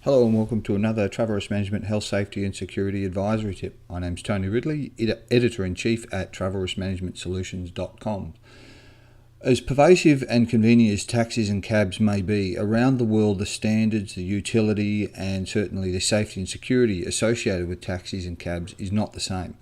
Hello and welcome to another Travel Risk Management Health, Safety and Security Advisory Tip. My name's Tony Ridley, Editor-in-Chief at TravelRiskManagementSolutions.com. As pervasive and convenient as taxis and cabs may be, around the world the standards, the utility and certainly the safety and security associated with taxis and cabs is not the same.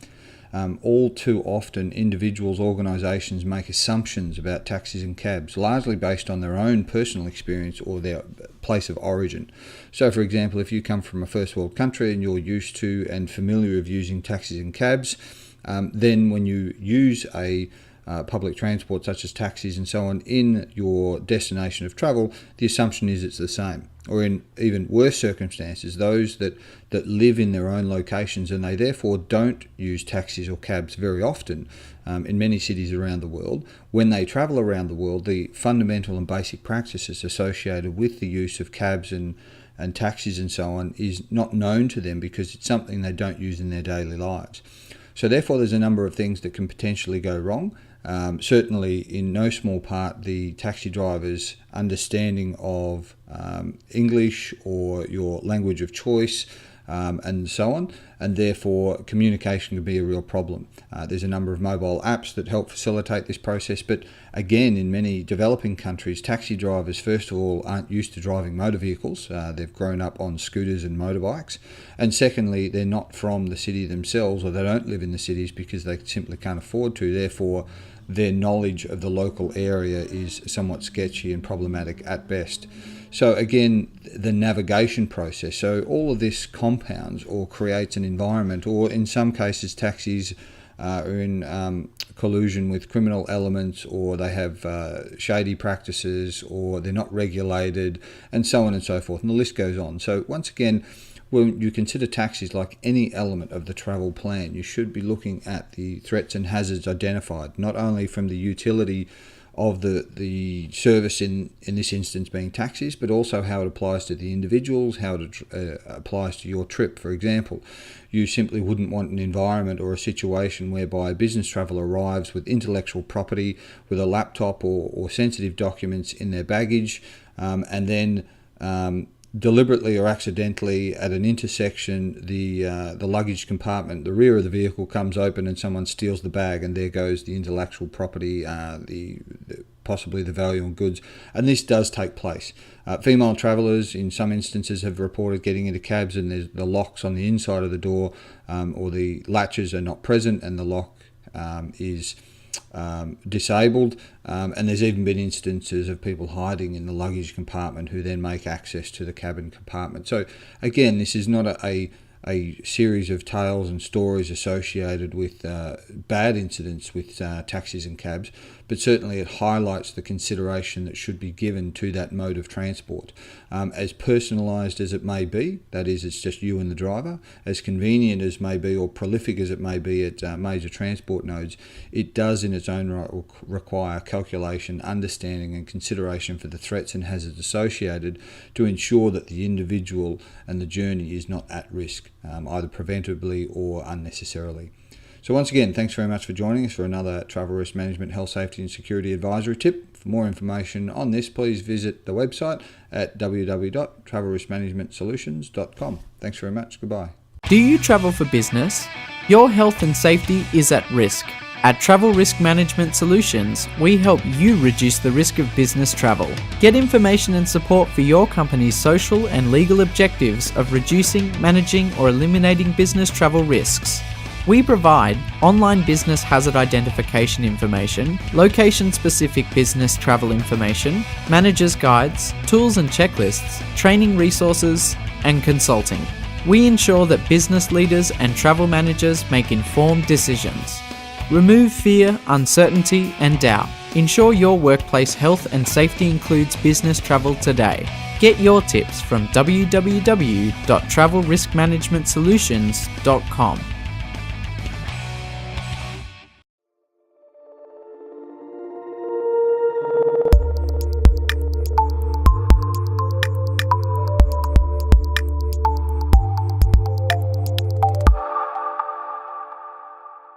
All too often individuals, organisations make assumptions about taxis and cabs, largely based on their own personal experience or their place of origin. So for example, if you come from a first world country and you're used to and familiar with using taxis and cabs, then when you use a public transport such as taxis and so on in your destination of travel, the assumption is it's the same. Or in even worse circumstances, those that live in their own locations and they therefore don't use taxis or cabs very often in many cities around the world, when they travel around the world, the fundamental and basic practices associated with the use of cabs and taxis and so on is not known to them because it's something they don't use in their daily lives. So therefore there's a number of things that can potentially go wrong. Certainly in no small part the taxi driver's understanding of English or your language of choice and so on, and therefore communication can be a real problem. There's a number of mobile apps that help facilitate this process, but again in many developing countries taxi drivers first of all aren't used to driving motor vehicles. They've grown up on scooters and motorbikes, and secondly they're not from the city themselves, or they don't live in the cities because they simply can't afford to. Therefore their knowledge of the local area is somewhat sketchy and problematic at best. So again, the navigation process, so all of this compounds or creates an environment, or in some cases taxis are in collusion with criminal elements, or they have shady practices, or they're not regulated, and so on and so forth, and the list goes on. So once again, when you consider taxis like any element of the travel plan, you should be looking at the threats and hazards identified, not only from the utility of the service in this instance being taxis, but also how it applies to the individuals, how it applies to your trip. For example, you simply wouldn't want an environment or a situation whereby a business traveller arrives with intellectual property, with a laptop or sensitive documents in their baggage, and then deliberately or accidentally at an intersection the luggage compartment, the rear of the vehicle comes open and someone steals the bag, and there goes the intellectual property, possibly the value on goods. And this does take place. Female travellers in some instances have reported getting into cabs and there's the locks on the inside of the door, or the latches are not present and the lock is disabled, and there's even been instances of people hiding in the luggage compartment who then make access to the cabin compartment. So again, this is not a series of tales and stories associated with bad incidents with taxis and cabs, but certainly it highlights the consideration that should be given to that mode of transport. As personalised as it may be, that is, it's just you and the driver, as convenient as may be or prolific as it may be at major transport nodes, it does in its own right require calculation, understanding and consideration for the threats and hazards associated to ensure that the individual and the journey is not at risk, either preventably or unnecessarily. So once again, thanks very much for joining us for another Travel Risk Management Health, Safety and Security Advisory Tip. For more information on this, please visit the website at www.travelriskmanagementsolutions.com. Thanks very much. Goodbye. Do you travel for business? Your health and safety is at risk. At Travel Risk Management Solutions, we help you reduce the risk of business travel. Get information and support for your company's social and legal objectives of reducing, managing, or eliminating business travel risks. We provide online business hazard identification information, location-specific business travel information, manager's guides, tools and checklists, training resources, and consulting. We ensure that business leaders and travel managers make informed decisions. Remove fear, uncertainty, and doubt. Ensure your workplace health and safety includes business travel today. Get your tips from www.travelriskmanagementsolutions.com.